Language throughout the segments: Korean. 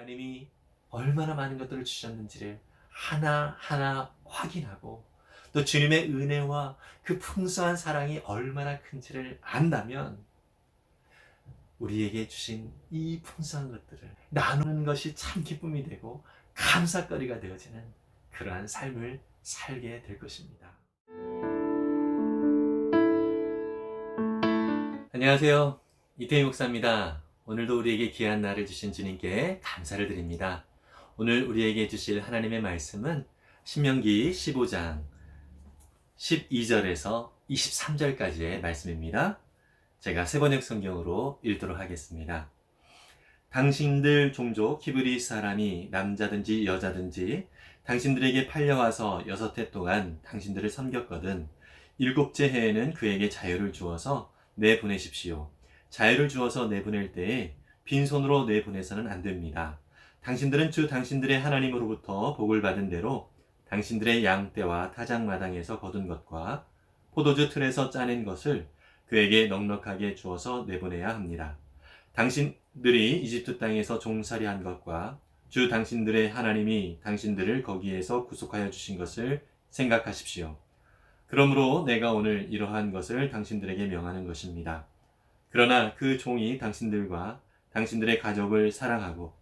하나님이 얼마나 많은 것들을 주셨는지를 하나하나 확인하고 또 주님의 은혜와 그 풍성한 사랑이 얼마나 큰지를 안다면 우리에게 주신 이 풍성한 것들을 나누는 것이 참 기쁨이 되고 감사거리가 되어지는 그러한 삶을 살게 될 것입니다. 안녕하세요. 이태희 목사입니다. 오늘도 우리에게 귀한 날을 주신 주님께 감사를 드립니다. 오늘 우리에게 주실 하나님의 말씀은 신명기 15장 12절에서 23절까지의 말씀입니다. 제가 세번역 성경으로 읽도록 하겠습니다. 당신들 종족 히브리 사람이 남자든지 여자든지 당신들에게 팔려와서 6해 동안 당신들을 섬겼거든 7째 해에는 그에게 자유를 주어서 내보내십시오. 자유를 주어서 내보낼 때에 빈손으로 내보내서는 안 됩니다. 당신들은 주 당신들의 하나님으로부터 복을 받은 대로 당신들의 양떼와 타작마당에서 거둔 것과 포도주 틀에서 짜낸 것을 그에게 넉넉하게 주어서 내보내야 합니다. 당신들이 이집트 땅에서 종살이한 것과 주 당신들의 하나님이 당신들을 거기에서 구속하여 주신 것을 생각하십시오. 그러므로 내가 오늘 이러한 것을 당신들에게 명하는 것입니다. 그러나 그 종이 당신들과 당신들의 가족을 사랑하고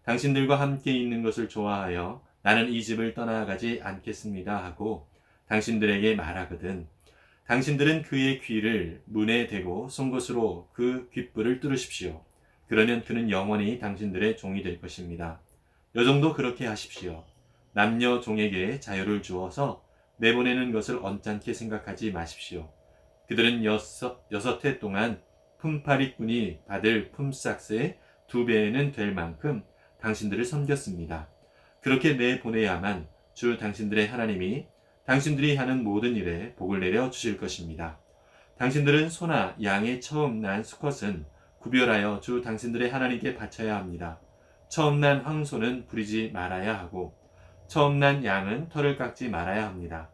당신들과 함께 있는 것을 좋아하여 나는 이 집을 떠나가지 않겠습니다 하고 당신들에게 말하거든 당신들은 그의 귀를 문에 대고 송곳으로 그 귓불을 뚫으십시오. 그러면 그는 영원히 당신들의 종이 될 것입니다. 여종도 그렇게 하십시오. 남녀 종에게 자유를 주어서 내보내는 것을 언짢게 생각하지 마십시오. 그들은 6해 동안 품팔이꾼이 받을 품삯의 2배는 될 만큼 당신들을 섬겼습니다. 그렇게 내보내야만 주 당신들의 하나님이 당신들이 하는 모든 일에 복을 내려 주실 것입니다. 당신들은 소나 양의 처음 난 수컷은 구별하여 주 당신들의 하나님께 바쳐야 합니다. 처음 난 황소는 부리지 말아야 하고 처음 난 양은 털을 깎지 말아야 합니다.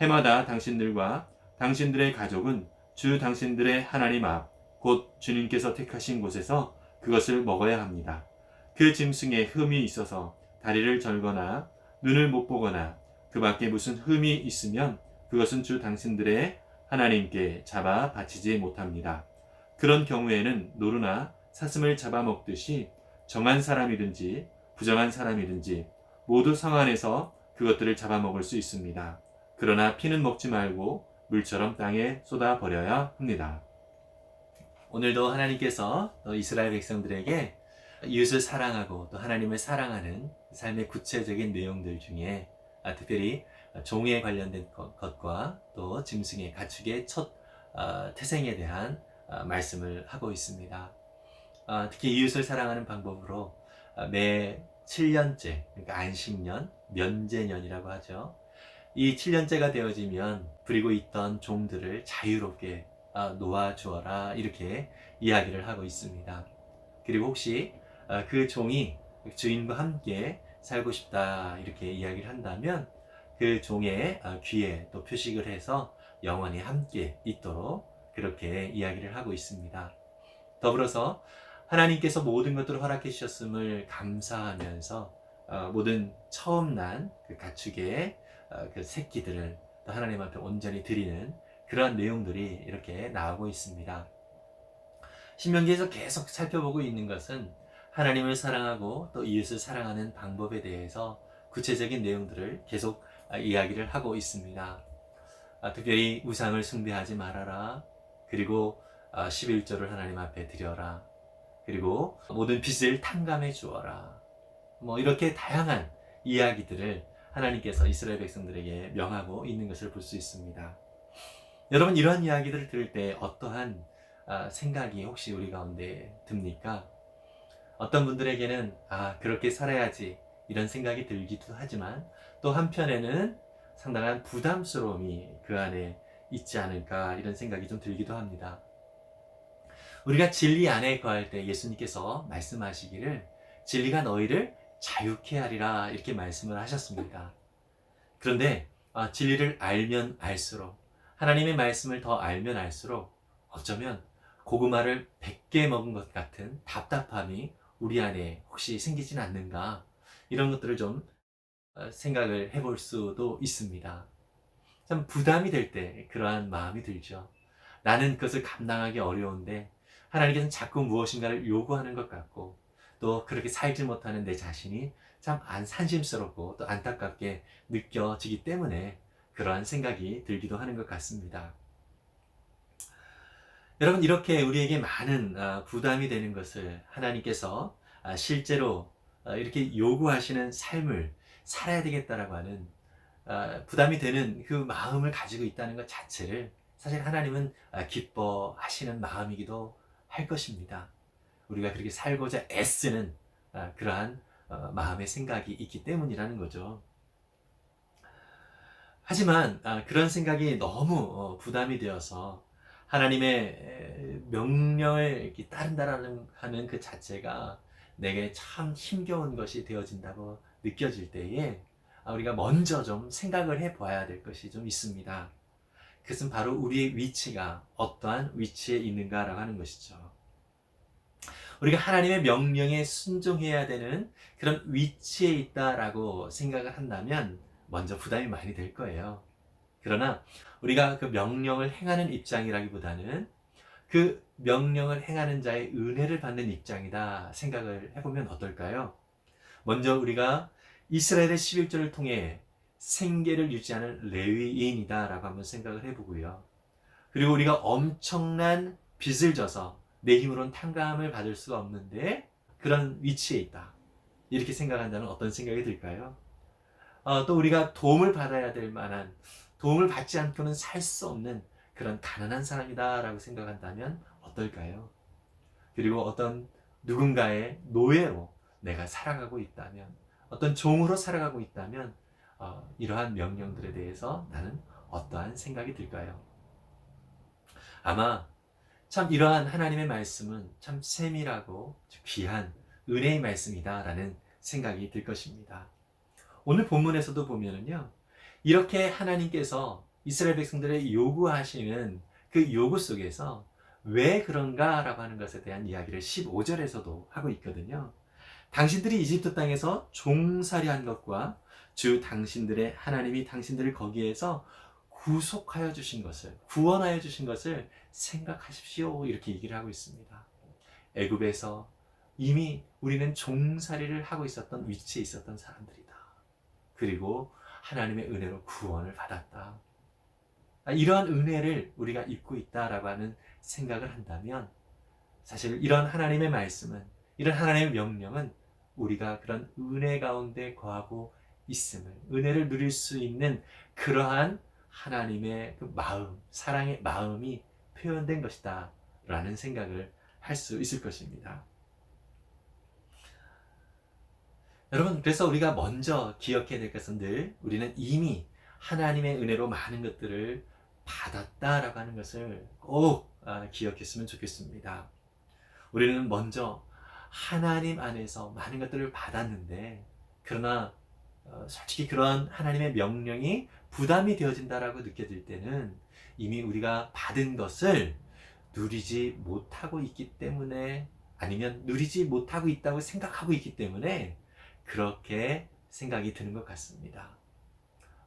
해마다 당신들과 당신들의 가족은 주 당신들의 하나님 앞, 곧 주님께서 택하신 곳에서 그것을 먹어야 합니다. 그 짐승에 흠이 있어서 다리를 절거나 눈을 못 보거나 그 밖에 무슨 흠이 있으면 그것은 주 당신들의 하나님께 잡아 바치지 못합니다. 그런 경우에는 노루나 사슴을 잡아먹듯이 정한 사람이든지 부정한 사람이든지 모두 성 안에서 그것들을 잡아먹을 수 있습니다. 그러나 피는 먹지 말고 물처럼 땅에 쏟아버려야 합니다. 오늘도 하나님께서 이스라엘 백성들에게 이웃을 사랑하고 또 하나님을 사랑하는 삶의 구체적인 내용들 중에 특별히 종에 관련된 것과 또 짐승의 가축의 첫 태생에 대한 말씀을 하고 있습니다. 특히 이웃을 사랑하는 방법으로 매 7년째, 그러니까 안식년, 면제년이라고 하죠. 이 7년째가 되어지면 부리고 있던 종들을 자유롭게 놓아주어라 이렇게 이야기를 하고 있습니다. 그리고 혹시 그 종이 주인과 함께 살고 싶다 이렇게 이야기를 한다면 그 종의 귀에 또 표식을 해서 영원히 함께 있도록 그렇게 이야기를 하고 있습니다. 더불어서 하나님께서 모든 것들을 허락해 주셨음을 감사하면서 모든 처음 난 그 가축의 그 새끼들을 또 하나님 앞에 온전히 드리는 그러한 내용들이 이렇게 나오고 있습니다. 신명기에서 계속 살펴보고 있는 것은 하나님을 사랑하고 또 이웃을 사랑하는 방법에 대해서 구체적인 내용들을 계속 이야기를 하고 있습니다. 특별히 우상을 숭배하지 말아라. 그리고 11조를 하나님 앞에 드려라. 그리고 모든 빚을 탕감해 주어라. 이렇게 다양한 이야기들을 하나님께서 이스라엘 백성들에게 명하고 있는 것을 볼 수 있습니다. 여러분 이러한 이야기들을 들을 때 어떠한 생각이 혹시 우리 가운데 듭니까? 어떤 분들에게는 그렇게 살아야지 이런 생각이 들기도 하지만 또 한편에는 상당한 부담스러움이 그 안에 있지 않을까 이런 생각이 좀 들기도 합니다. 우리가 진리 안에 거할 때 예수님께서 말씀하시기를 진리가 너희를 자유케 하리라 이렇게 말씀을 하셨습니다. 그런데 진리를 알면 알수록 하나님의 말씀을 더 알면 알수록 어쩌면 고구마를 100개 먹은 것 같은 답답함이 우리 안에 혹시 생기진 않는가? 이런 것들을 좀 생각을 해볼 수도 있습니다. 참 부담이 될 때 그러한 마음이 들죠. 나는 그것을 감당하기 어려운데 하나님께서는 자꾸 무엇인가를 요구하는 것 같고, 또 그렇게 살지 못하는 내 자신이 참 산심스럽고 또 안타깝게 느껴지기 때문에 그러한 생각이 들기도 하는 것 같습니다. 여러분, 이렇게 우리에게 많은 부담이 되는 것을 하나님께서 실제로 이렇게 요구하시는 삶을 살아야 되겠다라고 하는 부담이 되는 그 마음을 가지고 있다는 것 자체를 사실 하나님은 기뻐하시는 마음이기도 할 것입니다. 우리가 그렇게 살고자 애쓰는 그러한 마음의 생각이 있기 때문이라는 거죠. 하지만 그런 생각이 너무 부담이 되어서 하나님의 명령을 이렇게 따른다라는 하는 그 자체가 내게 참 힘겨운 것이 되어진다고 느껴질 때에 우리가 먼저 좀 생각을 해 봐야 될 것이 좀 있습니다. 그것은 바로 우리의 위치가 어떠한 위치에 있는가라고 하는 것이죠. 우리가 하나님의 명령에 순종해야 되는 그런 위치에 있다라고 생각을 한다면 먼저 부담이 많이 될 거예요. 그러나 우리가 그 명령을 행하는 입장이라기보다는 그 명령을 행하는 자의 은혜를 받는 입장이다 생각을 해보면 어떨까요? 먼저 우리가 이스라엘의 11조를 통해 생계를 유지하는 레위인이다라고 한번 생각을 해보고요. 그리고 우리가 엄청난 빚을 져서 내 힘으로는 탕감을 받을 수가 없는데 그런 위치에 있다. 이렇게 생각한다면 어떤 생각이 들까요? 또 우리가 도움을 받아야 될 만한, 도움을 받지 않고는 살 수 없는 그런 가난한 사람이다라고 생각한다면 어떨까요? 그리고 어떤 누군가의 노예로 내가 살아가고 있다면, 어떤 종으로 살아가고 있다면 이러한 명령들에 대해서 나는 어떠한 생각이 들까요? 아마 참 이러한 하나님의 말씀은 참 세밀하고 귀한 은혜의 말씀이다라는 생각이 들 것입니다. 오늘 본문에서도 보면은요, 이렇게 하나님께서 이스라엘 백성들의 요구하시는 그 요구 속에서 왜 그런가라고 하는 것에 대한 이야기를 15절에서도 하고 있거든요. 당신들이 이집트 땅에서 종살이한 것과 주 당신들의 하나님이 당신들을 거기에서 구속하여 주신 것을, 구원하여 주신 것을 생각하십시오. 이렇게 얘기를 하고 있습니다. 애굽에서 이미 우리는 종살이를 하고 있었던 위치에 있었던 사람들이다. 그리고 하나님의 은혜로 구원을 받았다. 이러한 은혜를 우리가 입고 있다라고 하는 생각을 한다면 사실 이런 하나님의 말씀은, 이런 하나님의 명령은 우리가 그런 은혜 가운데 거하고 있음을, 은혜를 누릴 수 있는 그러한 하나님의 그 마음, 사랑의 마음이 표현된 것이다 라는 생각을 할 수 있을 것입니다. 여러분, 그래서 우리가 먼저 기억해야 될 것은 늘 우리는 이미 하나님의 은혜로 많은 것들을 받았다라고 하는 것을 꼭 기억했으면 좋겠습니다. 우리는 먼저 하나님 안에서 많은 것들을 받았는데, 그러나 솔직히 그런 하나님의 명령이 부담이 되어진다라고 느껴질 때는 이미 우리가 받은 것을 누리지 못하고 있기 때문에, 아니면 누리지 못하고 있다고 생각하고 있기 때문에 그렇게 생각이 드는 것 같습니다.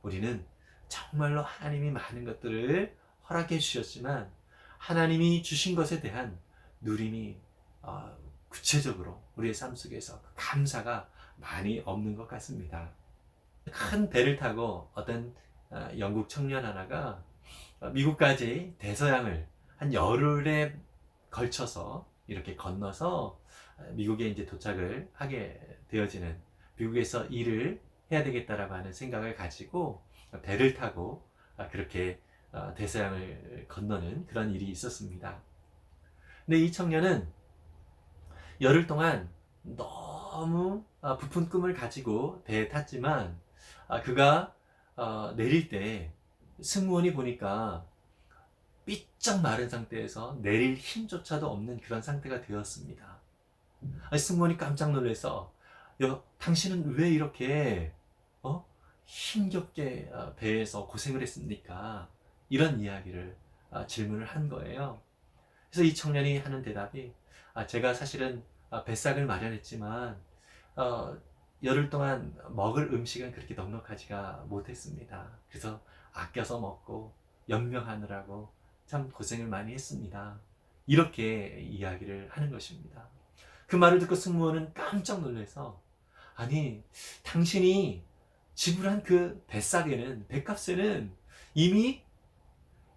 우리는 정말로 하나님이 많은 것들을 허락해 주셨지만 하나님이 주신 것에 대한 누림이 구체적으로 우리의 삶 속에서 감사가 많이 없는 것 같습니다. 큰 배를 타고 어떤 영국 청년 하나가 미국까지 대서양을 한 열흘에 걸쳐서 이렇게 건너서 미국에 이제 도착을 하게 되어지는, 미국에서 일을 해야 되겠다라고 하는 생각을 가지고 배를 타고 그렇게 대서양을 건너는 그런 일이 있었습니다. 근데 이 청년은 열흘 동안 너무 부푼 꿈을 가지고 배에 탔지만 그가 내릴 때 승무원이 보니까 삐쩍 마른 상태에서 내릴 힘조차도 없는 그런 상태가 되었습니다. 승무원이 깜짝 놀라서 당신은 왜 이렇게 힘겹게 배에서 고생을 했습니까? 이런 이야기를 질문을 한 거예요. 그래서 이 청년이 하는 대답이 제가 사실은 배싹을 마련했지만 열흘 동안 먹을 음식은 그렇게 넉넉하지가 못했습니다. 그래서 아껴서 먹고 연명하느라고 참 고생을 많이 했습니다. 이렇게 이야기를 하는 것입니다. 그 말을 듣고 승무원은 깜짝 놀라서, 아니, 당신이 지불한 그 배싹에는, 배값에는 이미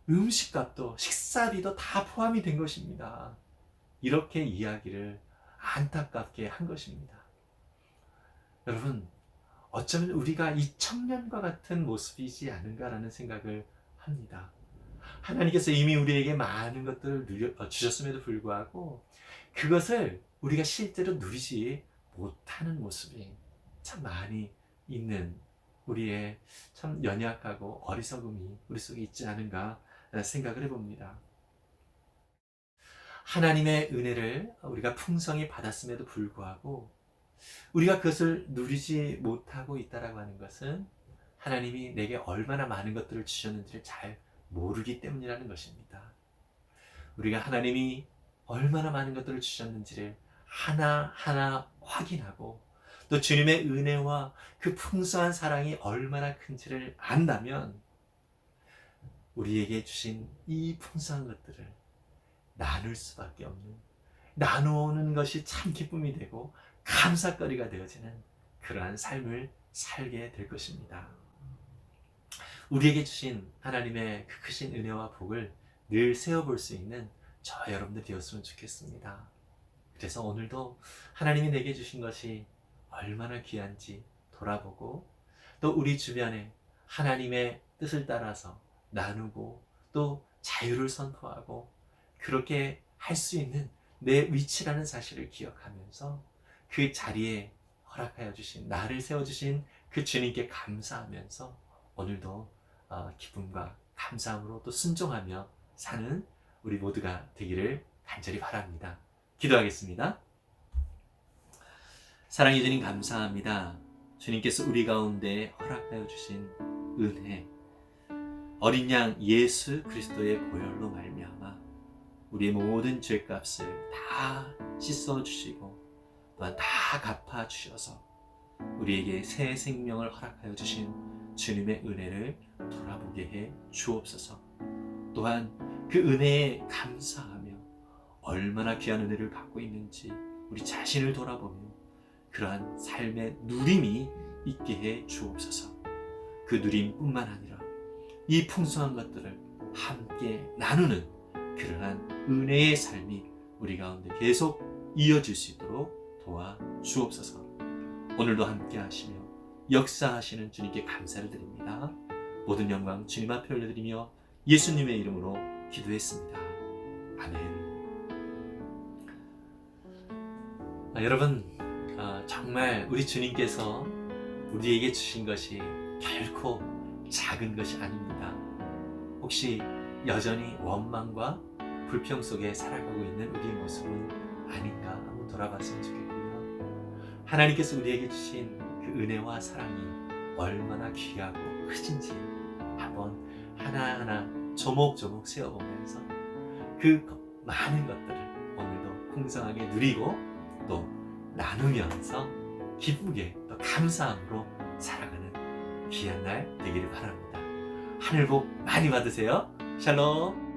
음식값도 식사비도 다 포함이 된 것입니다. 이렇게 이야기를 안타깝게 한 것입니다. 여러분, 어쩌면 우리가 이 청년과 같은 모습이지 않은가라는 생각을 합니다. 하나님께서 이미 우리에게 많은 것들을 주셨음에도 불구하고 그것을 우리가 실제로 누리지 못하는 모습이 참 많이 있는 우리의 참 연약하고 어리석음이 우리 속에 있지 않은가 생각을 해봅니다. 하나님의 은혜를 우리가 풍성히 받았음에도 불구하고 우리가 그것을 누리지 못하고 있다라고 하는 것은 하나님이 내게 얼마나 많은 것들을 주셨는지를 잘 모르기 때문이라는 것입니다. 우리가 하나님이 얼마나 많은 것들을 주셨는지를 하나하나 확인하고 또 주님의 은혜와 그 풍성한 사랑이 얼마나 큰지를 안다면 우리에게 주신 이 풍성한 것들을 나눌 수밖에 없는, 나누는 것이 참 기쁨이 되고 감사거리가 되어지는 그러한 삶을 살게 될 것입니다. 우리에게 주신 하나님의 그 크신 은혜와 복을 늘 세어볼 수 있는 저 여러분들 되었으면 좋겠습니다. 그래서 오늘도 하나님이 내게 주신 것이 얼마나 귀한지 돌아보고 또 우리 주변에 하나님의 뜻을 따라서 나누고 또 자유를 선포하고 그렇게 할 수 있는 내 위치라는 사실을 기억하면서 그 자리에 허락하여 주신, 나를 세워주신 그 주님께 감사하면서 오늘도 기쁨과 감사함으로 또 순종하며 사는 우리 모두가 되기를 간절히 바랍니다. 기도하겠습니다. 사랑해 주님 감사합니다. 주님께서 우리 가운데 허락하여 주신 은혜, 어린 양 예수 그리스도의 보혈로 말미암아 우리의 모든 죄값을 다 씻어주시고 또한 다 갚아주셔서 우리에게 새 생명을 허락하여 주신 주님의 은혜를 돌아보게 해 주옵소서. 또한 그 은혜에 감사하며 얼마나 귀한 은혜를 받고 있는지 우리 자신을 돌아보며 그러한 삶의 누림이 있게 해 주옵소서. 그 누림뿐만 아니라 이 풍성한 것들을 함께 나누는 그러한 은혜의 삶이 우리 가운데 계속 이어질 수 있도록 도와 주옵소서. 오늘도 함께 하시며 역사하시는 주님께 감사를 드립니다. 모든 영광 주님 앞에 올려드리며 예수님의 이름으로 기도했습니다. 아멘. 여러분, 정말 우리 주님께서 우리에게 주신 것이 결코 작은 것이 아닙니다. 혹시 여전히 원망과 불평 속에 살아가고 있는 우리의 모습은 아닌가 한번 돌아봤으면 좋겠고요. 하나님께서 우리에게 주신 그 은혜와 사랑이 얼마나 귀하고 크신지 한번 하나하나 조목조목 세어보면서 그 많은 것들을 오늘도 풍성하게 누리고 또 나누면서 기쁘게 또 감사함으로 살아가는 귀한 날 되기를 바랍니다. 하늘 복 많이 받으세요. 샬롬.